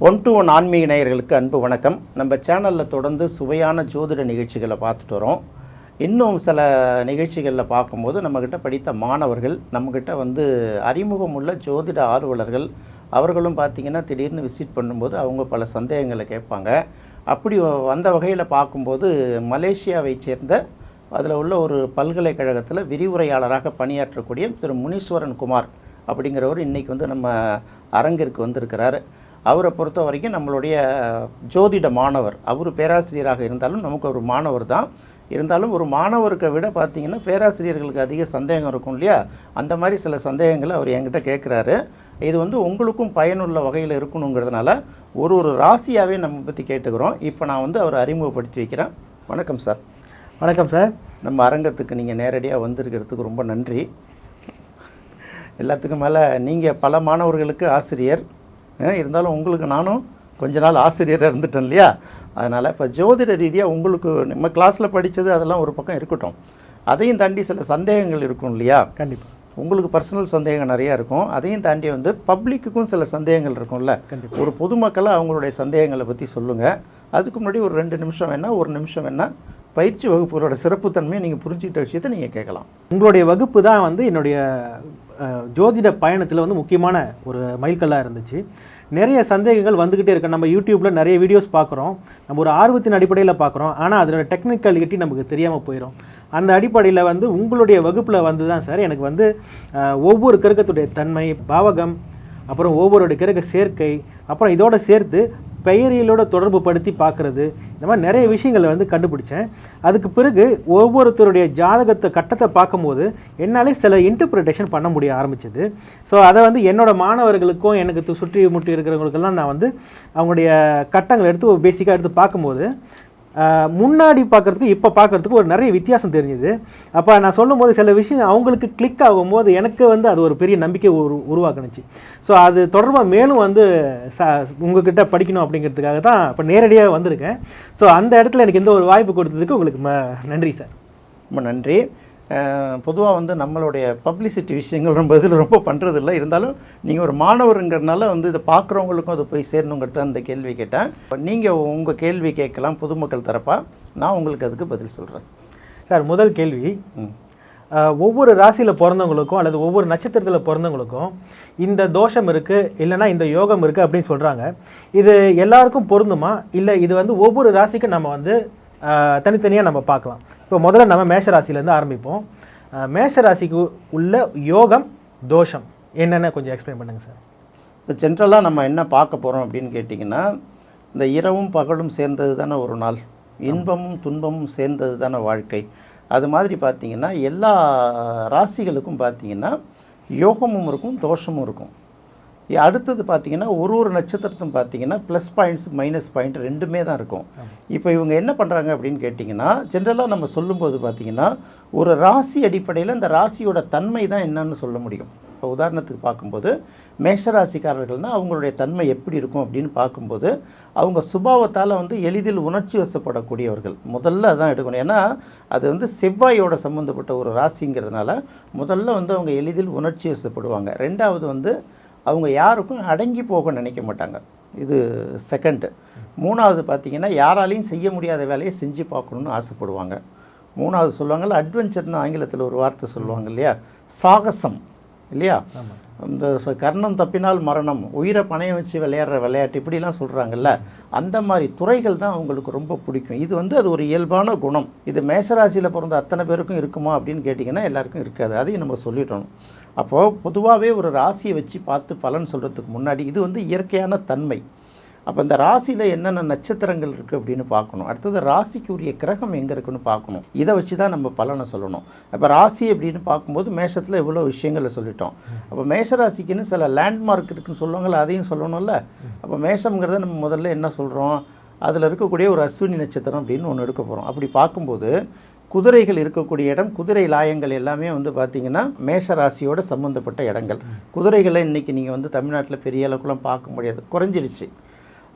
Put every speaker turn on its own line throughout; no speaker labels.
One to one ஆன்மீக நேயர்களுக்கு அன்பு வணக்கம். நம்ம சேனலில் தொடர்ந்து சுவையான ஜோதிட நிகழ்ச்சிகளை பார்த்துட்டு வரோம். இன்னும் சில நிகழ்ச்சிகளில் பார்க்கும்போது நம்மக்கிட்ட படித்த மாணவர்கள், நம்மக்கிட்ட அறிமுகம் உள்ள ஜோதிட ஆர்வலர்கள், அவர்களும் பார்த்திங்கன்னா திடீர்னு விசிட் பண்ணும்போது அவங்க பல சந்தேகங்களை கேட்பாங்க. அப்படி வந்த வகையில் பார்க்கும்போது மலேசியாவை சேர்ந்த அதில் உள்ள ஒரு பல்கலைக்கழகத்தில் விரிவுரையாளராக பணியாற்றக்கூடிய திரு முனீஸ்வரன் குமார் அப்படிங்கிறவர் இன்றைக்கி நம்ம அரங்கிற்கு வந்திருக்கிறார். அவரை பொறுத்த வரைக்கும் நம்மளுடைய ஜோதிட மாணவர். அவர் பேராசிரியராக இருந்தாலும் நமக்கு ஒரு மாணவர் தான். இருந்தாலும் ஒரு மாணவருக்கு விட பார்த்திங்கன்னா பேராசிரியர்களுக்கு அதிக சந்தேகம் இருக்கும் இல்லையா? அந்த மாதிரி சில சந்தேகங்களை அவர் என்கிட்ட கேட்குறாரு. இது உங்களுக்கும் பயனுள்ள வகையில் இருக்கணுங்கிறதுனால ஒரு ராசியாகவே நம்ம பற்றி கேட்டுக்கிறோம். இப்போ நான் அவரை அறிமுகப்படுத்தி வைக்கிறேன். வணக்கம் சார்.
வணக்கம் சார்.
நம்ம அரங்கத்துக்கு நீங்கள் நேரடியாக வந்திருக்கிறதுக்கு ரொம்ப நன்றி. எல்லாத்துக்கும் மேலே நீங்கள் பல மாணவர்களுக்கு ஆசிரியர், இருந்தாலும் உங்களுக்கு நானும் கொஞ்ச நாள் ஆசிரியராக இருந்துட்டேன் இல்லையா? அதனால் இப்போ ஜோதிட ரீதியாக உங்களுக்கு நம்ம கிளாஸில் படித்தது அதெல்லாம் ஒரு பக்கம் இருக்கட்டும், அதையும் தாண்டி சில சந்தேகங்கள் இருக்கும் இல்லையா?
கண்டிப்பாக
உங்களுக்கு பர்சனல் சந்தேகம் நிறையா இருக்கும். அதையும் தாண்டி பப்ளிக்குக்கும் சில சந்தேகங்கள் இருக்கும்ல. ஒரு பொதுமக்களை அவங்களுடைய சந்தேகங்களை பற்றி சொல்லுங்கள். அதுக்கு முன்னாடி ஒரு 2 நிமிஷம் வேணால், 1 நிமிஷம் வேணால் பயிற்சி வகுப்புகளோட சிறப்புத்தன்மையை நீங்கள் புரிஞ்சுக்கிட்ட விஷயத்தை நீங்கள் கேட்கலாம்.
உங்களுடைய வகுப்பு தான் என்னுடைய ஜோதிட பயணத்தில் முக்கியமான ஒரு மைல்கல்லாக இருந்துச்சு. நிறைய சந்தேகங்கள் வந்துக்கிட்டே இருக்கு. நம்ம யூடியூப்பில் நிறைய வீடியோஸ் பார்க்குறோம், நம்ம ஒரு ஆர்வத்தின் அடிப்படையில் பார்க்குறோம். ஆனால் அதோட டெக்னிக்கலிட்டி நமக்கு தெரியாமல் போயிடும். அந்த அடிப்படையில் உங்களுடைய வகுப்பில் தான் சார் எனக்கு ஒவ்வொரு கிரகத்துடைய தன்மை, பாவகம், அப்புறம் ஒவ்வொருடைய கிரக சேர்க்கை, அப்புறம் இதோட சேர்த்து பெயரியலோட தொடர்பு படுத்தி பார்க்குறது, இந்த மாதிரி நிறைய விஷயங்களை கண்டுபிடிச்சேன். அதுக்கு பிறகு ஒவ்வொருத்தருடைய ஜாதகத்தை கட்டத்தை பார்க்கும்போது என்னாலே சில இன்டர்பிரிட்டேஷன் பண்ண முடிய ஆரம்பிச்சது. ஸோ அதை என்னோடய மாணவர்களுக்கும் எனக்கு சுற்றி முற்றி இருக்கிறவங்களுக்கெல்லாம் நான் அவங்களுடைய கட்டங்களை எடுத்து ஒரு பேசிக்காக எடுத்து பார்க்கும்போது முன்னாடி பார்க்குறதுக்கு இப்போ பார்க்குறதுக்கு ஒரு நிறைய வித்தியாசம் தெரிஞ்சுது. அப்போ நான் சொல்லும்போது சில விஷயம் அவங்களுக்கு கிளிக் ஆகும்போது எனக்கு அது ஒரு பெரிய நம்பிக்கை உருவாக்குனுச்சு. ஸோ அது தொடர்பாக மேலும் உங்ககிட்ட படிக்கணும் அப்படிங்கிறதுக்காக தான் இப்போ நேரடியாக வந்திருக்கேன். ஸோ அந்த இடத்துல எனக்கு இந்த ஒரு வாய்ப்பு கொடுத்ததுக்கு உங்களுக்கு நன்றி சார்.
ரொம்ப நன்றி. பொதுவாக நம்மளுடைய பப்ளிசிட்டி விஷயங்கள் ரொம்ப பண்ணுறதில்ல. இருந்தாலும் நீங்கள் ஒரு மாணவருங்கிறதுனால இதை பார்க்குறவங்களுக்கும் அது போய் சேரணுங்கிறது அந்த கேள்வி கேட்டேன். நீங்கள் உங்கள் கேள்வி கேட்கலாம் பொதுமக்கள் தரப்பா, நான் உங்களுக்கு அதுக்கு பதில் சொல்கிறேன்.
சார், முதல் கேள்வி, ஒவ்வொரு ராசியில் பிறந்தவங்களுக்கும் அல்லது ஒவ்வொரு நட்சத்திரத்தில் பிறந்தவங்களுக்கும் இந்த தோஷம் இருக்குது, இல்லைனா இந்த யோகம் இருக்குது அப்படின்னு சொல்கிறாங்க. இது எல்லாருக்கும் பொருந்துமா, இல்லை இது ஒவ்வொரு ராசிக்கும் நம்ம தனித்தனியாக நம்ம பார்க்கலாம்? இப்போ முதல்ல நம்ம மேஷராசிலேருந்து ஆரம்பிப்போம். மேஷராசிக்கு உள்ள யோகம் தோஷம் என்னென்ன கொஞ்சம் எக்ஸ்பிளைன் பண்ணுங்கள் சார்.
இப்போ ஜென்ரலாக நம்ம என்ன பார்க்க போகிறோம் அப்படின்னு கேட்டிங்கன்னா, இந்த இரவும் பகலும் சேர்ந்தது தானே ஒரு நாள், இன்பமும் துன்பமும் சேர்ந்தது தானே வாழ்க்கை. அது மாதிரி பார்த்திங்கன்னா எல்லா ராசிகளுக்கும் பார்த்திங்கன்னா யோகமும் இருக்கும், தோஷமும் இருக்கும். அடுத்தது பார்த்திங்கன்னா ஒரு நட்சத்திரத்தும் பார்த்திங்கன்னா ப்ளஸ் பாயிண்ட்ஸ் மைனஸ் பாயிண்ட் ரெண்டுமே தான் இருக்கும். இப்போ இவங்க என்ன பண்ணுறாங்க அப்படின்னு கேட்டிங்கன்னா, ஜென்ரலாக நம்ம சொல்லும்போது பார்த்திங்கன்னா ஒரு ராசி அடிப்படையில் இந்த ராசியோட தன்மை தான் என்னன்னு சொல்ல முடியும். இப்போ உதாரணத்துக்கு பார்க்கும்போது மேஷராசிக்காரர்கள்னால் அவங்களுடைய தன்மை எப்படி இருக்கும் அப்படின்னு பார்க்கும்போது அவங்க சுபாவத்தால் எளிதில் உணர்ச்சி வசப்படக்கூடியவர்கள். முதல்ல அதான் எடுக்கணும். ஏன்னா அது செவ்வாயோட சம்மந்தப்பட்ட ஒரு ராசிங்கிறதுனால முதல்ல அவங்க எளிதில் உணர்ச்சி வசப்படுவாங்க. ரெண்டாவது அவங்க யாருக்கும் அடங்கி போக நினைக்க மாட்டாங்க. இது செகண்டு. மூணாவது பார்த்திங்கன்னா யாராலையும் செய்ய முடியாத வேலையை செஞ்சு பார்க்கணுன்னு ஆசைப்படுவாங்க. மூணாவது சொல்லுவாங்கள்ல, அட்வென்ச்சர்னு ஆங்கிலத்தில் ஒரு வார்த்தை சொல்லுவாங்க இல்லையா, சாகசம் இல்லையா? இந்த கர்ணம் தப்பினால் மரணம், உயிரை பணையம் வச்சு விளையாடுற விளையாட்டு இப்படிலாம் சொல்கிறாங்கல்ல, அந்த மாதிரி துறைகள் தான் அவங்களுக்கு ரொம்ப பிடிக்கும். இது அது ஒரு இயல்பான குணம். இது மேஷராசியில் பிறந்த அத்தனை பேருக்கும் இருக்குமா அப்படின்னு கேட்டிங்கன்னா எல்லாருக்கும் இருக்காது. அதையும் நம்ம சொல்லிட்டோம். அப்போது பொதுவாகவே ஒரு ராசியை வச்சு பார்த்து பலன் சொல்கிறதுக்கு முன்னாடி இது இயற்கையான தன்மை. அப்போ இந்த ராசியில் என்னென்ன நட்சத்திரங்கள் இருக்குது அப்படின்னு பார்க்கணும். அடுத்தது ராசிக்கு உரிய கிரகம் எங்கே இருக்குன்னு பார்க்கணும். இதை வச்சு தான் நம்ம பலனை சொல்லணும். அப்போ ராசி அப்படின்னு பார்க்கும்போது மேஷத்தில் இவ்வளோ விஷயங்களை சொல்லிட்டோம். அப்போ மேஷராசிக்குன்னு சில லேண்ட்மார்க் இருக்குதுன்னு சொல்லுவாங்கள்ல, அதையும் சொல்லணும்ல. அப்போ மேஷங்கிறத நம்ம முதல்ல என்ன சொல்கிறோம், அதில் இருக்கக்கூடிய ஒரு அஸ்வினி நட்சத்திரம் அப்படின்னு ஒன்று எடுக்க போகிறோம். அப்படி பார்க்கும்போது குதிரைகள் இருக்கக்கூடிய இடம், குதிரை லாயங்கள் எல்லாமே பார்த்திங்கன்னா மேஷராசியோடு சம்மந்தப்பட்ட இடங்கள். குதிரைகளை இன்றைக்கி நீங்கள் தமிழ்நாட்டில் பெரிய அளவுக்குலாம் பார்க்க முடியாது, குறைஞ்சிருச்சு.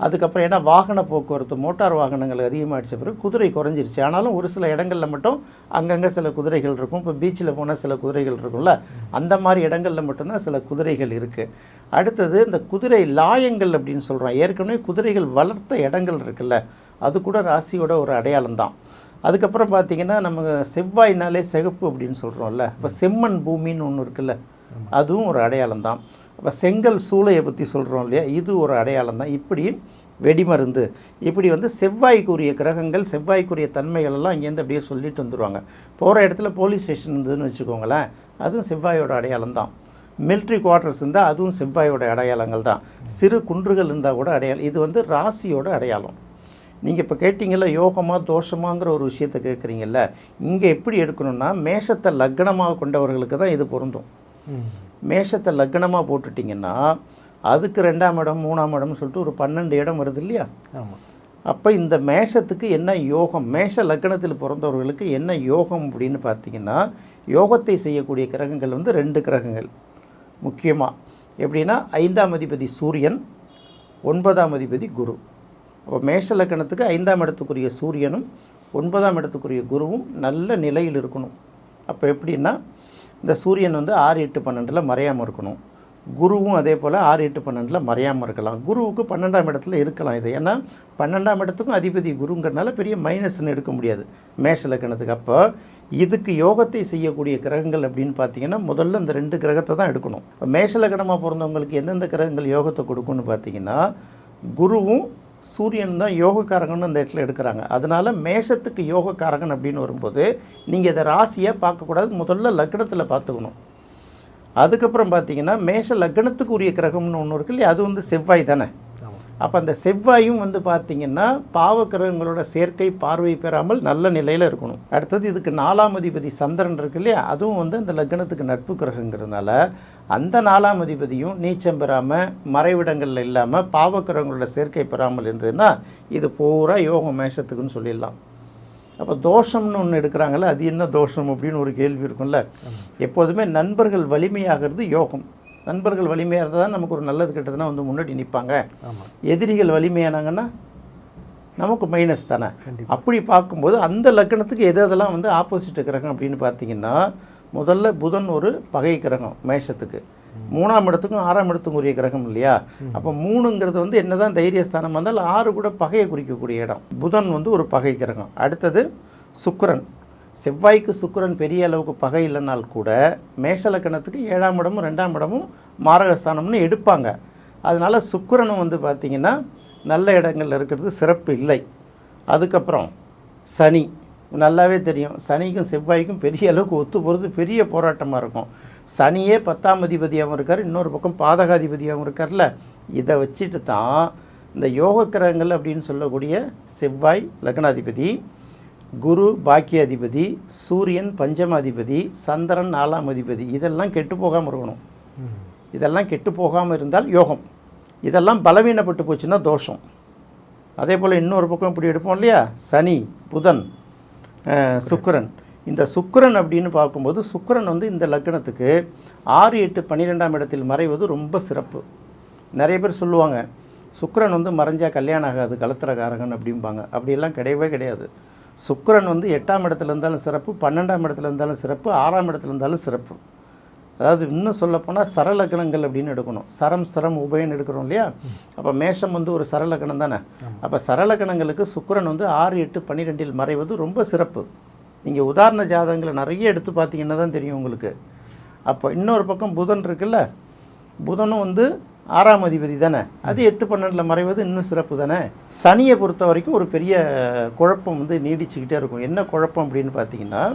அதுக்கப்புறம் ஏன்னா வாகன போக்குவரத்து, மோட்டார் வாகனங்கள் அதிகமாகிடுச்ச பிறகு குதிரை குறைஞ்சிருச்சு. ஆனாலும் ஒரு சில இடங்களில் மட்டும் அங்கங்கே சில குதிரைகள் இருக்கும். இப்போ பீச்சில் போனால் சில குதிரைகள் இருக்கும்ல, அந்த மாதிரி இடங்களில் மட்டும்தான் சில குதிரைகள் இருக்குது. அடுத்தது இந்த குதிரை லாயங்கள் அப்படின்னு சொல்கிறோம். ஏற்கனவே குதிரைகள் வளர்த்த இடங்கள் இருக்குல்ல, அது கூட ராசியோட ஒரு அடையாளம் தான். அதுக்கப்புறம் பார்த்திங்கன்னா நம்ம செவ்வாய்னாலே சிகப்பு அப்படின்னு சொல்கிறோம்ல, இப்போ செம்மண் பூமின்னு ஒன்று இருக்குல்ல, அதுவும் ஒரு அடையாளம் தான். இப்போ செங்கல் சூளையை பற்றி சொல்கிறோம் இல்லையா, இது ஒரு அடையாளம் தான். இப்படி வெடிமருந்து, இப்படி வந்து செவ்வாய்க்குரிய கிரகங்கள், செவ்வாய்க்குரிய தன்மைகள் எல்லாம் இங்கேருந்து அப்படியே சொல்லிட்டு வந்துடுவாங்க. போகிற இடத்துல போலீஸ் ஸ்டேஷன் இருந்ததுன்னு வச்சுக்கோங்களேன், அதுவும் செவ்வாயோட அடையாளம் தான். மிலிட்ரி குவார்ட்டர்ஸ் இருந்தால் அதுவும் செவ்வாயோட அடையாளங்கள் தான். சிறு குன்றுகள் இருந்தால் கூட அடையாளம். இது வந்து ராசியோட அடையாளம். நீங்கள் இப்போ கேட்டிங்கல்ல யோகமாக தோஷமாங்கிற ஒரு விஷயத்தை கேட்குறீங்கல்ல, இங்கே எப்படி எடுக்கணும்னா மேஷத்தை லக்னமாக கொண்டவர்களுக்கு தான் இது பொருந்தும். மேஷத்தை லக்னமாக போட்டுட்டிங்கன்னா அதுக்கு 2ஆம் இடம் 3ஆம் இடம்னு சொல்லிட்டு ஒரு 12 இடம் வருது இல்லையா. அப்போ இந்த மேஷத்துக்கு என்ன யோகம், மேஷ லக்னத்தில் பிறந்தவர்களுக்கு என்ன யோகம் அப்படின்னு பார்த்தீங்கன்னா, யோகத்தை செய்யக்கூடிய கிரகங்கள் வந்து 2 கிரகங்கள் முக்கியமாக. எப்படின்னா 5ஆம் அதிபதி சூரியன், 9ஆம் அதிபதி குரு. அப்போ மேஷ லக்னத்துக்கு 5ஆம் இடத்துக்குரிய சூரியனும் 9ஆம் இடத்துக்குரிய குருவும் நல்ல நிலையில் இருக்கணும். அப்போ எப்படின்னா இந்த சூரியன் வந்து 6, 8, 12 மறையாமல் இருக்கணும். குருவும் அதே போல் 6, 8, 12 மறையாமல் இருக்கலாம். குருவுக்கு 12ஆம் இடத்துல இருக்கலாம். இது ஏன்னா 12ஆம் இடத்துக்கும் அதிபதி குருங்கிறனால பெரிய மைனஸ்ன்னு எடுக்க முடியாது மேஷ லக்னத்துக்கு. அப்போ இதுக்கு யோகத்தை செய்யக்கூடிய கிரகங்கள் அப்படின்னு பார்த்தீங்கன்னா முதல்ல இந்த 2 கிரகத்தை தான் எடுக்கணும். இப்போ மேஷ லக்னமாக பிறந்தவங்களுக்கு எந்தெந்த கிரகங்கள் யோகத்தை கொடுக்கும்னு பார்த்தீங்கன்னா குருவும் சூரியன் தான் யோகக்காரகன்னு அந்த இடத்துல எடுக்கிறாங்க. அதனால் மேஷத்துக்கு யோகக்காரகன் அப்படின்னு வரும்போது நீங்கள் இதை ராசியாக பார்க்கக்கூடாது, முதல்ல லக்னத்தில் பார்த்துக்கணும். அதுக்கப்புறம் பார்த்தீங்கன்னா மேஷ லக்னத்துக்கு உரிய கிரகம்னு ஒன்று இருக்கு இல்லையா, அது வந்து செவ்வாய் தானே. அப்போ அந்த செவ்வாயும் வந்து பார்த்திங்கன்னா பாவ கிரகங்களோட சேர்க்கை பார்வை பெறாமல் நல்ல நிலையில் இருக்கணும். அடுத்தது இதுக்கு 4ஆம் அதிபதி சந்திரன் இருக்கு இல்லையா, அதுவும் வந்து அந்த லக்னத்துக்கு நட்பு கிரகங்கிறதுனால அந்த 4ஆம் அதிபதியும் நீச்சம் பெறாமல் மறைவிடங்களில் இல்லாமல் பாவ கிரகங்களோட சேர்க்கை பெறாமல் இருந்ததுன்னா இது பூரா யோகம் மேஷத்துக்குன்னு சொல்லிடலாம். அப்போ தோஷம்னு ஒன்று எடுக்கிறாங்களே, அது என்ன தோஷம் அப்படின்னு ஒரு கேள்வி இருக்கும்ல. எப்போதுமே நண்பர்கள் வலிமையாகிறது யோகம். நண்பர்கள் வலிமையாக இருந்தால் தான் நமக்கு ஒரு நல்லது கெட்டதுன்னா வந்து முன்னாடி நிற்பாங்க. எதிரிகள் வலிமையானாங்கன்னா நமக்கு மைனஸ் தானே. அப்படி பார்க்கும்போது அந்த லக்னத்துக்கு எதெல்லாம் வந்து ஆப்போசிட் கிரகம் அப்படின்னு பார்த்தீங்கன்னா முதல்ல புதன் ஒரு பகை கிரகம் மேஷத்துக்கு, 3ஆம் இடத்துக்கும் 6ஆம் இடத்துக்கும் உரிய கிரகம் இல்லையா. அப்போ 3ங்கிறது வந்து என்ன தான் தைரியஸ்தானம் வந்தாலும் 6 கூட பகையை குறிக்கக்கூடிய இடம். புதன் வந்து ஒரு பகை கிரகம். அடுத்தது சுக்கிரன். செவ்வாய்க்கு சுக்கிரன் பெரிய அளவுக்கு பகை இல்லைனால் கூட மேஷ லக்னத்துக்கு 7ஆம் இடமும் 2ஆம் இடமும் மாரகஸ்தானம்னு எடுப்பாங்க. அதனால் சுக்கிரனும் வந்து பார்த்திங்கன்னா நல்ல இடங்களில் இருக்கிறது சிறப்பு இல்லை. அதுக்கப்புறம் சனி, நல்லாவே தெரியும் சனிக்கும் செவ்வாய்க்கும் பெரிய அளவுக்கு ஒத்து போகிறது பெரிய போராட்டமாக இருக்கும். சனியே 10ஆம் அதிபதியாகவும் இருக்கார், இன்னொரு பக்கம் பாதகாதிபதியாகவும் இருக்கார்ல. இதை வச்சுட்டு தான் இந்த யோக கிரகங்கள் அப்படின்னு சொல்லக்கூடிய செவ்வாய் லக்னாதிபதி, குரு பாக்கியாதிபதி, சூரியன் பஞ்சமாதிபதி, சந்திரன் 4ஆம் அதிபதி, இதெல்லாம் கெட்டு போகாமல் இருக்கணும். இதெல்லாம் கெட்டு போகாமல் இருந்தால் யோகம். இதெல்லாம் பலவீனப்பட்டு போச்சுன்னா தோஷம். அதே போல் இன்னொரு பக்கம் இப்படி எடுப்போம் இல்லையா, சனி புதன் சுக்கிரன். இந்த சுக்கிரன் அப்படின்னு பார்க்கும்போது சுக்கிரன் வந்து இந்த லக்னத்துக்கு 6, 8, 12ஆம் இடத்தில் மறைவது ரொம்ப சிறப்பு. நிறைய பேர் சொல்லுவாங்க சுக்கிரன் வந்து மறைஞ்சால் கல்யாணம் ஆகாது கலத்திரக்காரகன் அப்படிம்பாங்க. அப்படியெல்லாம் கிடையவே கிடையாது. சுக்கிரன் வந்து 8ஆம் இடத்துல இருந்தாலும் சிறப்பு, 12ஆம் இடத்துல இருந்தாலும் சிறப்பு, 6ஆம் இடத்துல இருந்தாலும் சிறப்பு. அதாவது இன்னும் சொல்லப்போனால் சரலக்கணங்கள் அப்படின்னு எடுக்கணும். சரம் ஸ்தரம் உபயன் எடுக்கிறோம் இல்லையா. அப்போ மேஷம் வந்து ஒரு சரலக்கணம் தானே. அப்போ சரலக்கணங்களுக்கு சுக்கிரன் வந்து 6, 8, 12இல் மறைவது ரொம்ப சிறப்பு. நீங்கள் உதாரண ஜாதகங்களை நிறைய எடுத்து பார்த்தீங்கன்னா தான் தெரியும் உங்களுக்கு. அப்போ இன்னொரு பக்கம் புதன் இருக்குல்ல, புதனும் வந்து 6ஆம் அதிபதி தானே, அது 8, 12இல் மறைவது இன்னும் சிறப்பு தானே. சனியை பொறுத்த வரைக்கும் ஒரு பெரிய குழப்பம் வந்து நீடிச்சுக்கிட்டே இருக்கும். என்ன குழப்பம் அப்படின்னு பார்த்தீங்கன்னா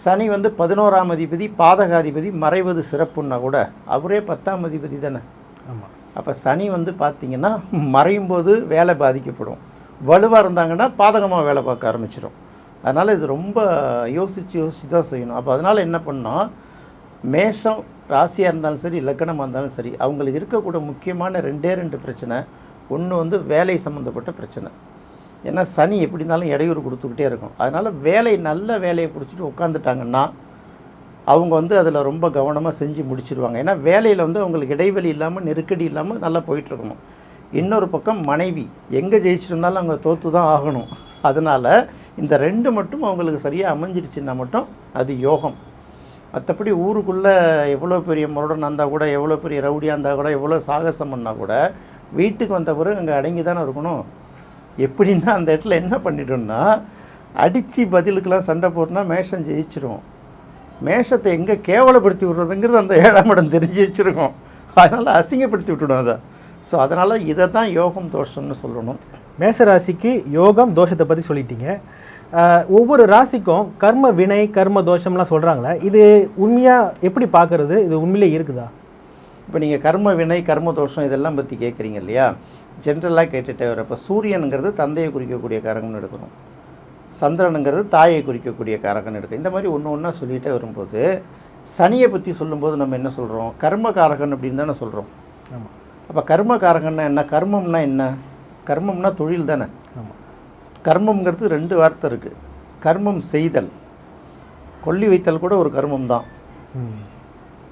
சனி வந்து 11ஆம் அதிபதி பாதகாதிபதி மறைவது சிறப்புன்னா கூட அவரே 10ஆம் அதிபதி தானே. அப்போ சனி வந்து பார்த்திங்கன்னா மறையும் போது வேலை பாதிக்கப்படும், வலுவாக இருந்தாங்கன்னா பாதகமாக வேலை பார்க்க ஆரம்பிச்சிடும். அதனால் இது ரொம்ப யோசித்து தான் செய்யணும். அப்போ அதனால் என்ன பண்ணோம், மேஷம் ராசியாக இருந்தாலும் சரி லக்னமாக இருந்தாலும் சரி அவங்களுக்கு இருக்கக்கூடிய முக்கியமான 2 பிரச்சனை. ஒன்று வந்து வேலை சம்மந்தப்பட்ட பிரச்சனை. ஏன்னா சனி எப்படி இருந்தாலும் இடையூறு கொடுத்துக்கிட்டே இருக்கும். அதனால் நல்ல வேலையை பிடிச்சிட்டு உட்காந்துட்டாங்கன்னா அவங்க வந்து அதில் ரொம்ப கவனமாக செஞ்சு முடிச்சிடுவாங்க. ஏன்னா வேலையில் வந்து அவங்களுக்கு இடைவெளி இல்லாமல் நெருக்கடி இல்லாமல் நல்லா போயிட்டுருக்கணும். இன்னொரு பக்கம் மனைவி எங்கே ஜெயிச்சிருந்தாலும் அவங்க தோற்று தான் ஆகணும். அதனால் இந்த 2 மட்டும் அவங்களுக்கு சரியாக அமைஞ்சிருச்சுன்னா மட்டும் அது யோகம். மற்றபடி ஊருக்குள்ளே எவ்வளோ பெரிய முரடன் இருந்தால் கூட, எவ்வளோ பெரிய ரவுடியாக இருந்தால் கூட, எவ்வளோ சாகசம் பண்ணால் கூட வீட்டுக்கு வந்த பிறகு அங்கே அடங்கி தானே இருக்கணும். எப்படின்னா அந்த இடத்துல என்ன பண்ணிட்டோம்னா, அடித்து பதிலுக்கெல்லாம் சண்டை போட்டுனா மேஷம் ஜெயிச்சிரும். மேஷத்தை எங்கே கேவலப்படுத்தி விடுறதுங்கிறது அந்த 7ஆம் இடம் தெரிஞ்சு வச்சுருக்கோம். அதனால் அசிங்கப்படுத்தி விட்டுடும் அதை. ஸோ அதனால் இதை தான் யோகம் தோஷம்னு சொல்லணும்.
மேசராசிக்கு யோகம் தோஷத்தை பற்றி சொல்லிட்டீங்க. ஒவ்வொரு ராசிக்கும் கர்ம வினை கர்ம தோஷம்லாம் சொல்கிறாங்களே, இது உண்மையாக எப்படி பார்க்குறது? இது உண்மையிலே இருக்குதா?
இப்போ நீங்கள் கர்ம வினை கர்ம தோஷம் இதெல்லாம் பற்றி கேட்குறீங்க இல்லையா, ஜென்ரலாக கேட்டுகிட்டே வர. இப்போ சூரியனுங்கிறது தந்தையை குறிக்கக்கூடிய காரகம்னு எடுக்கணும், சந்திரனுங்கிறது தாயை குறிக்கக்கூடிய காரகம்னு எடுக்கணும். இந்த மாதிரி ஒன்று ஒன்றா சொல்லிகிட்டே வரும்போது சனியை பற்றி சொல்லும்போது நம்ம என்ன சொல்கிறோம்? கர்ம காரகன் அப்படின்னு தானே சொல்கிறோம்.
ஆமாம்.
அப்போ கர்ம காரகன்னா என்ன? கர்மம்னா என்ன? கர்மம்னா தொழில் தானே.
ஆமாம்.
கர்மங்கிறது 2 வார்த்தை இருக்குது. கர்மம் செய்தல், கொல்லி வைத்தல் கூட ஒரு கர்மம் தான்.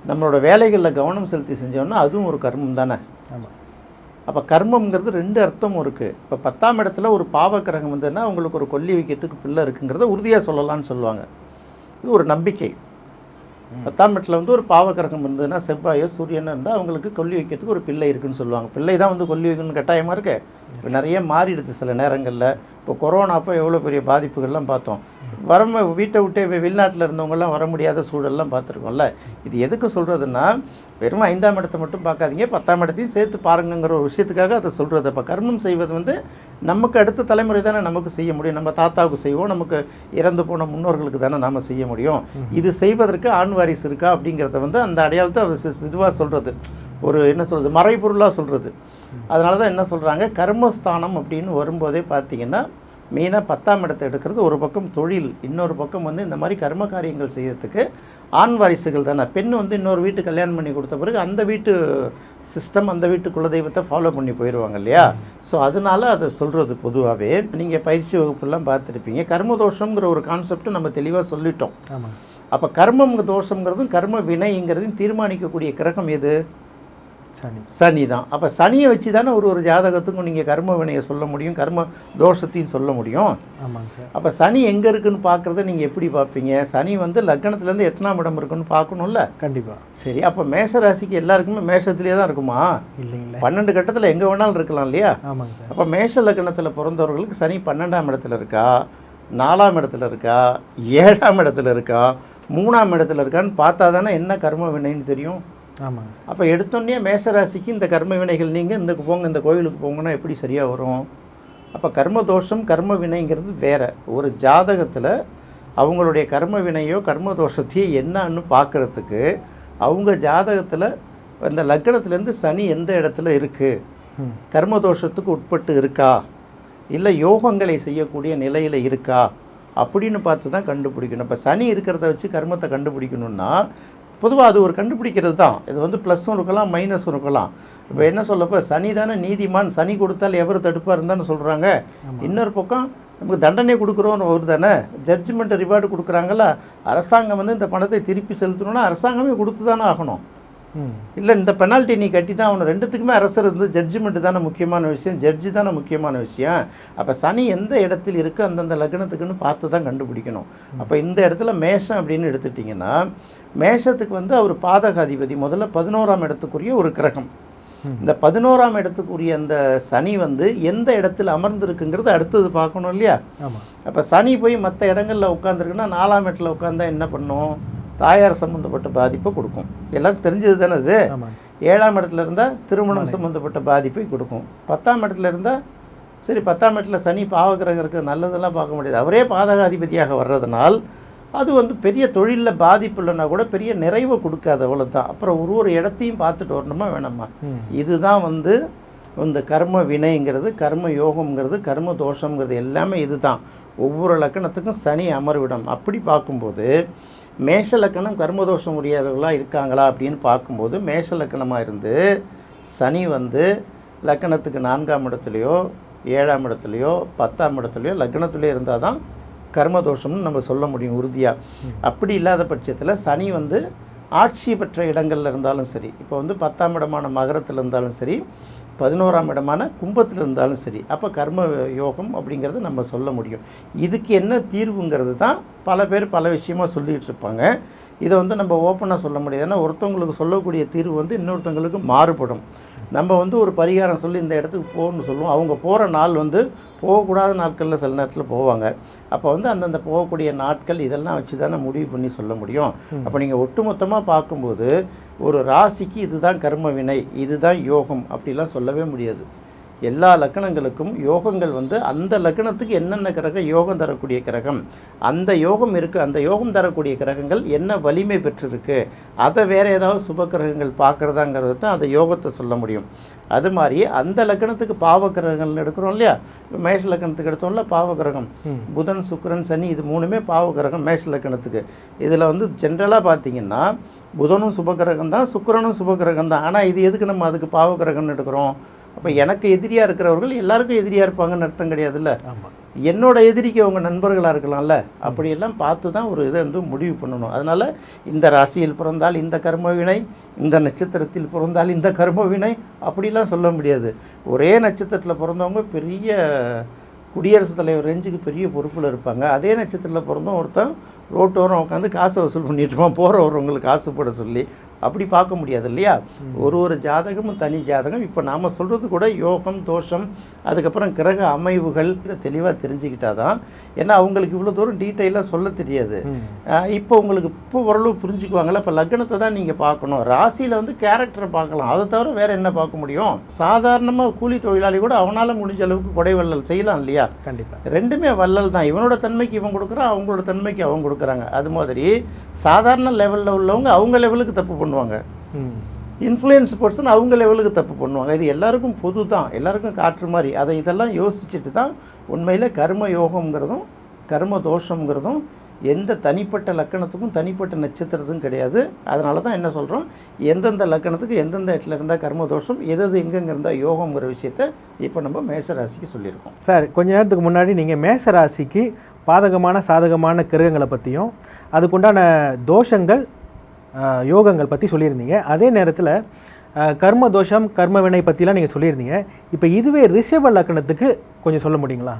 நம்மளோட வேலைகளில் கவனம் செலுத்தி செஞ்சோம்னா அதுவும் ஒரு கர்மம் தானே.
ஆமாம்.
அப்போ கர்மங்கிறது 2 அர்த்தமும் இருக்குது. இப்போ 10ஆம் இடத்துல ஒரு பாவக்கிரகம் வந்ததுன்னா அவங்களுக்கு ஒரு கொல்லி வைக்கிறதுக்கு பிள்ளை இருக்குங்கிறத உறுதியாக சொல்லலான்னு சொல்லுவாங்க. இது ஒரு நம்பிக்கை. 10ஆம் இடத்துல வந்து ஒரு பாவக்கிரகம் இருந்ததுன்னா, செவ்வாயோ சூரியனோ இருந்தால் அவங்களுக்கு கொல்லி வைக்கிறதுக்கு ஒரு பிள்ளை இருக்குன்னு சொல்லுவாங்க. பிள்ளை தான் வந்து கொல்லி வைக்கணும்னு கட்டாயமாக இருக்கு. இப்போ நிறைய மாறிடுது சில நேரங்களில். இப்போ கொரோனா அப்போ எவ்வளோ பெரிய பாதிப்புகள்லாம் பார்த்தோம். வீட்டை விட்டே வெளிநாட்டில் இருந்தவங்கலாம் வர முடியாத சூழல்லாம் பார்த்துருக்கோம்ல. இது எதுக்கு சொல்கிறதுன்னா, வெறும் 5ஆம் இடத்தை மட்டும் பார்க்காதீங்க, 10ஆம் இடத்தையும் சேர்த்து பாருங்கிற ஒரு விஷயத்துக்காக அதை சொல்கிறது. அப்போ கர்மம் செய்வது வந்து நமக்கு அடுத்த தலைமுறை தானே நமக்கு செய்ய முடியும். நம்ம தாத்தாவுக்கு செய்வோம், நமக்கு இறந்து போன முன்னோர்களுக்கு தானே நாம் செய்ய முடியும். இது செய்வதற்கு ஆண் வாரிசு இருக்கா அப்படிங்கிறத வந்து அந்த அடையாளத்தை இதுவாக சொல்கிறது, ஒரு என்ன சொல்கிறது, மறைபொருளாக சொல்கிறது. அதனால தான் என்ன சொல்கிறாங்க, கர்மஸ்தானம் அப்படின்னு வரும்போதே பார்த்திங்கன்னா மெயினாக 10ஆம் இடத்தை எடுக்கிறது. ஒரு பக்கம் தொழில், இன்னொரு பக்கம் வந்து இந்த மாதிரி கர்ம காரியங்கள் செய்யறதுக்கு ஆண் வாரிசுகள் தானே. பெண் வந்து இன்னொரு வீட்டு கல்யாணம் பண்ணி கொடுத்த பிறகு அந்த வீட்டு சிஸ்டம், அந்த வீட்டு குலதெய்வத்தை ஃபாலோ பண்ணி போயிடுவாங்க இல்லையா. ஸோ அதனால அதை சொல்கிறது. பொதுவாகவே நீங்கள் பயிற்சி வகுப்புலாம் பார்த்துருப்பீங்க, கர்மதோஷங்கிற ஒரு கான்செப்ட் நம்ம தெளிவாக சொல்லிட்டோம். அப்போ கர்மம் தோஷங்கிறதும் கர்ம வினைங்கிறதையும் தீர்மானிக்கக்கூடிய கிரகம் எது? சனி தான். அப்போ சனியை வச்சு தானே ஒரு ஜாதகத்துக்கும் நீங்கள் கர்ம வினையை சொல்ல முடியும், கர்ம தோஷத்தையும் சொல்ல முடியும். அப்போ சனி எங்கே இருக்குன்னு பார்க்குறத நீங்கள் எப்படி பார்ப்பீங்க? சனி வந்து லக்னத்துலேருந்து எத்தனாம் இடம் இருக்குன்னு பார்க்கணும்ல. கண்டிப்பாக. சரி, அப்போ மேஷ ராசிக்கு எல்லாருக்குமே மேஷத்துலேயே தான் இருக்குமா? இல்லைங்களா, 12 கட்டத்தில் எங்கே வேணாலும் இருக்கலாம் இல்லையா. அப்போ மேஷ லக்னத்தில் பிறந்தவர்களுக்கு சனி 12ஆம் இடத்துல இருக்கா, 4ஆம் இடத்துல இருக்கா, 7ஆம் இடத்துல இருக்கா, 3ஆம் இடத்துல இருக்கான்னு பார்த்தா தானே என்ன கர்ம வினைன்னு தெரியும். ஆமாம். அப்போ எடுத்தோடனே மேஷராசிக்கு இந்த கர்ம வினைகள் நீங்கள் இந்த போங்க, இந்த கோயிலுக்கு போங்கன்னா எப்படி சரியாக வரும்? அப்போ கர்ம தோஷம் கர்ம வினைங்கிறது வேறு. ஒரு ஜாதகத்தில் அவங்களுடைய கர்ம வினையோ கர்ம தோஷத்தையோ என்னன்னு பார்க்குறதுக்கு அவங்க ஜாதகத்தில் அந்த லக்னத்துலேருந்து சனி எந்த இடத்துல இருக்குது, கர்ம தோஷத்துக்கு உட்பட்டு இருக்கா, இல்லை யோகங்களை செய்யக்கூடிய நிலையில் இருக்கா அப்படின்னு பார்த்து தான் கண்டுபிடிக்கணும். இப்போ சனி இருக்கிறத வச்சு கர்மத்தை கண்டுபிடிக்கணுன்னா பொதுவாக அது ஒரு கண்டுபிடிக்கிறது தான். இது வந்து ப்ளஸ்ஸும் இருக்கலாம் மைனஸும் இருக்கலாம். இப்போ என்ன சொல்லப்போ சனி தானே நீதிமான், சனி கொடுத்தால் எவர் தடுப்பாக இருந்தான்னு சொல்கிறாங்க. இன்னொரு பக்கம் நமக்கு தண்டனை கொடுக்குறோன்னு ஒரு தானே, ஜட்ஜ்மெண்ட் ரிவார்டு கொடுக்குறாங்கல்ல. அரசாங்கம் வந்து இந்த பணத்தை திருப்பி செலுத்தணும்னா அரசாங்கமே கொடுத்து தானே ஆகணும். இல்லை இந்த பெனால்ட்டி நீ கட்டி தான் அவனை. ரெண்டுத்துக்குமே அரசர் இருந்து ஜட்ஜ்மெண்ட்டு தானே முக்கியமான விஷயம், ஜட்ஜு தானே முக்கியமான விஷயம். அப்போ சனி எந்த இடத்தில் இருக்குது அந்தந்த லக்னத்துக்குன்னு பார்த்து தான் கண்டுபிடிக்கணும். அப்போ இந்த இடத்துல மேஷம் அப்படின்னு எடுத்துட்டிங்கன்னா, மேஷத்துக்கு வந்து அவர் பாதகாதிபதி, முதல்ல 11ஆம் இடத்துக்குரிய ஒரு கிரகம். இந்த 11ஆம் இடத்துக்குரிய அந்த சனி வந்து எந்த இடத்துல அமர்ந்துருக்குங்கிறது அடுத்தது பார்க்கணும் இல்லையா. அப்போ சனி போய் மற்ற இடங்களில் உட்காந்துருக்குன்னா 4ஆம் இடத்துல உட்காந்தா என்ன பண்ணும்? தாயார் சம்மந்தப்பட்ட பாதிப்பை கொடுக்கும். எல்லாரும் தெரிஞ்சது தானே அது. 7ஆம் இடத்துல இருந்தால் திருமணம் சம்மந்தப்பட்ட பாதிப்பை கொடுக்கும். 10ஆம் இடத்துல இருந்தால் சரி, 10ஆம் இடத்துல சனி பாவகிரகம் இருக்குது, நல்லதெல்லாம் பார்க்க முடியாது. அவரே பாதகாதிபதியாக வர்றதுனால் அது வந்து பெரிய தொழிலில் பாதிப்பு இல்லைன்னா கூட பெரிய நிறைவை கொடுக்காது, அவ்வளோதான். அப்புறம் ஒரு இடத்தையும் பார்த்துட்டு வரணுமா வேணாமா? இதுதான் வந்து இந்த கர்ம வினைங்கிறது, கர்ம யோகம்ங்கிறது, கர்ம தோஷங்கிறது எல்லாமே இது தான். ஒவ்வொரு லக்கணத்துக்கும் சனி அமர்விடம். அப்படி பார்க்கும்போது மேஷ லக்கணம் கர்மதோஷம் உரியவர்களாக இருக்காங்களா அப்படின்னு பார்க்கும்போது மேஷ லக்கணமாக இருந்து சனி வந்து லக்கணத்துக்கு 4ஆம் இடத்துலையோ 7ஆம் இடத்துலையோ 10ஆம் இடத்துலையோ லக்னத்துலேயோ இருந்தால் தான் கர்மதோஷம்னு நம்ம சொல்ல முடியும் உறுதியாக. அப்படி இல்லாத பட்சத்தில் சனி வந்து ஆட்சி பெற்ற இடங்களில் இருந்தாலும் சரி, இப்போ வந்து 10ஆம் இடமான மகரத்தில் இருந்தாலும் சரி, 11ஆம் இடமான கும்பத்தில் இருந்தாலும் சரி, அப்போ கர்ம யோகம் அப்படிங்கிறது நம்ம சொல்ல முடியும். இதுக்கு என்ன தீர்வுங்கிறது தான் பல பேர் பல விஷயமாக சொல்லிகிட்டு இருப்பாங்க. இதை வந்து நம்ம ஓப்பனாக சொல்ல முடியாது. ஏன்னா ஒருத்தவங்களுக்கு சொல்லக்கூடிய தீர்வு வந்து இன்னொருத்தவங்களுக்கு மாறுபடும். நம்ம வந்து ஒரு பரிகாரம் சொல்லி இந்த இடத்துக்கு போகணும்னு சொல்லுவோம். அவங்க போகிற நாள் வந்து போகக்கூடாத நாட்களில் சில நேரத்தில் போவாங்க. அப்போ வந்து அந்தந்த போகக்கூடிய நாட்கள் இதெல்லாம் வச்சு தானே முடிவு பண்ணி சொல்ல முடியும். அப்போ நீங்கள் ஒட்டுமொத்தமாக பார்க்கும்போது ஒரு ராசிக்கு இதுதான் கர்ம வினை, இதுதான் யோகம் அப்படிலாம் சொல்லவே முடியாது. எல்லா லக்கணங்களுக்கும் யோகங்கள் வந்து அந்த லக்கணத்துக்கு என்னென்ன கிரகம் யோகம் தரக்கூடிய கிரகம், அந்த யோகம் இருக்குது, அந்த யோகம் தரக்கூடிய கிரகங்கள் என்ன வலிமை பெற்றிருக்கு, அதை வேறு ஏதாவது சுப கிரகங்கள் பார்க்குறதாங்கிறது தான் அந்த யோகத்தை சொல்ல முடியும். அது மாதிரி அந்த லக்கணத்துக்கு பாவ கிரகங்கள்னு எடுக்கிறோம் இல்லையா, மேஷ லக்கணத்துக்கு எடுத்தோம்ல பாவ கிரகம், புதன் சுக்கிரன் சனி இது மூணுமே பாவ கிரகம் மேஷ லக்கணத்துக்கு. இதில் வந்து ஜென்ரலாக பார்த்தீங்கன்னா புதனும் சுபகிரகம் தான், சுக்கிரனும் சுபகிரகம் தான். ஆனால் இது எதுக்கு நம்ம அதுக்கு பாவ கிரகம்னு எடுக்கிறோம்? அப்போ எனக்கு எதிரியாக இருக்கிறவர்கள் எல்லாருக்கும் எதிரியாக இருப்பாங்கன்னு அர்த்தம் கிடையாதுல்ல. என்னோட எதிரிக்கு அவங்க நண்பர்களாக இருக்கலாம்ல. அப்படியெல்லாம் பார்த்து தான் ஒரு இதை வந்து முடிவு பண்ணணும். அதனால் இந்த ராசியில் பிறந்தால் இந்த கர்ம வினை, இந்த நட்சத்திரத்தில் பிறந்தால் இந்த கர்ம வினை அப்படிலாம் சொல்ல முடியாது. ஒரே நட்சத்திரத்தில் பிறந்தவங்க பெரிய குடியரசுத் தலைவர் ரேஞ்சுக்கு பெரிய பொறுப்பில் இருப்பாங்க. அதே நட்சத்திரத்தில் பிறந்தவங்க ஒருத்தன் ரோட்டோரம் உட்காந்து காசை வசூல் பண்ணிட்டு இருப்பான், போகிறவங்களுக்கு காசு போட சொல்லி. அப்படி பார்க்க முடியாது இல்லையா. ஒரு ஜாதகமும் தனி ஜாதகம். இப்போ நாம் சொல்கிறது கூட யோகம் தோஷம் அதுக்கப்புறம் கிரக அமைவுகள் இதை தெளிவாக தெரிஞ்சுக்கிட்டா தான். ஏன்னா அவங்களுக்கு இவ்வளோ தூரம் டீட்டெயிலாக சொல்ல தெரியாது. இப்போ உங்களுக்கு இப்போ ஓரளவு புரிஞ்சுக்குவாங்களா. இப்போ லக்னத்தை தான் நீங்கள் பார்க்கணும். ராசியில் வந்து கேரக்டரை பார்க்கலாம், அதை தவிர வேறு என்ன பார்க்க முடியும்? சாதாரணமாக கூலி தொழிலாளி கூட அவனால் முடிஞ்ச அளவுக்கு கொடை வள்ளல் செய்யலாம் இல்லையா. கண்டிப்பாக ரெண்டுமே வள்ளல் தான். இவனோட தன்மைக்கு இவன் கொடுக்குறான், அவங்களோட தன்மைக்கு அவங்க கொடுக்குறாங்க. அது மாதிரி சாதாரண லெவலில் உள்ளவங்க அவங்க லெவலுக்கு தப்பு பண்ணுவாங்க. இன்ஃப்ளூயன்ஸ் பர்சன் அவங்க லெவலுக்கு தப்பு பண்ணுவாங்க. இது எல்லாருக்கும் பொது தான், எல்லாருக்கும் காற்று மாதிரி. அதை இதெல்லாம் யோசிச்சுட்டு தான் உண்மையில் கர்ம யோகம்ங்கிறதும் கர்ம தோஷங்கிறதும் எந்த தனிப்பட்ட லக்கணத்துக்கும் தனிப்பட்ட நட்சத்திரத்துக்கும் கிடையாது. அதனால தான் என்ன சொல்கிறோம், எந்தெந்த லக்கணத்துக்கு எந்தெந்த இடத்துல இருந்தால் கர்ம தோஷம், எது எங்கெங்கே இருந்தால் யோகங்கிற விஷயத்த இப்போ நம்ம மேசராசிக்கு சொல்லியிருக்கோம்.
சார், கொஞ்ச நேரத்துக்கு முன்னாடி நீங்கள் மேசராசிக்கு பாதகமான சாதகமான கிரகங்களை பற்றியும் அதுக்குண்டான தோஷங்கள் யோகங்கள் பற்றி சொல்லியிருந்தீங்க. அதே நேரத்தில் கர்ம தோஷம் கர்ம வினை பற்றிலாம் நீங்கள் சொல்லியிருந்தீங்க. இப்போ இதுவே ரிஷப லக்கணத்துக்கு கொஞ்சம் சொல்ல முடியுங்களா?